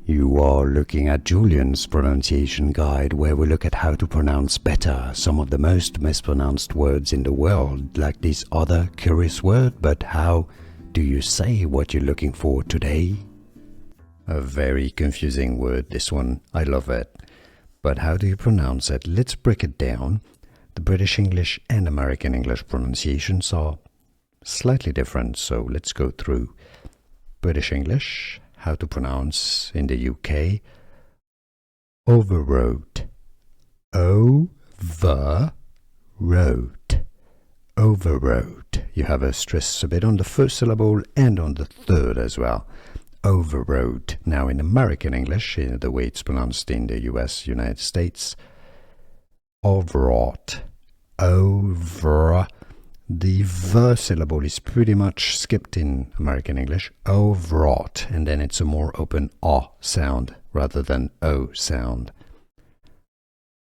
You are looking at Julian's pronunciation guide, where we look at how to pronounce better some of the most mispronounced words in the world, like this other curious word. But how do you say what you're looking for today? A very confusing word, this one. I love it. But how do you pronounce it? Let's break it down. The British English and American English pronunciations are slightly different, so let's go through. British English, how to pronounce in the UK. Overwrought. Overwrought. Overwrought. You have a stress a bit on the first syllable and on the third as well. Overwrought. Now in American English, the way it's pronounced in the United States, overwrought. Over. The V syllable is pretty much skipped in American English. Overwrought. And then it's a more open O sound rather than O sound.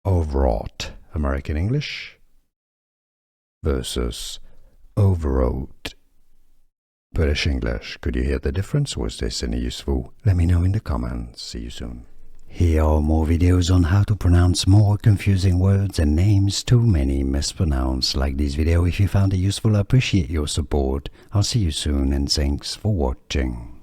Overwrought. American English versus overwrought British English. Could you hear the difference? Was this any useful? Let me know in the comments. See you soon. Here are more videos on how to pronounce more confusing words and names too many mispronounced. Like this video if you found it useful. I appreciate your support. I'll see you soon and thanks for watching.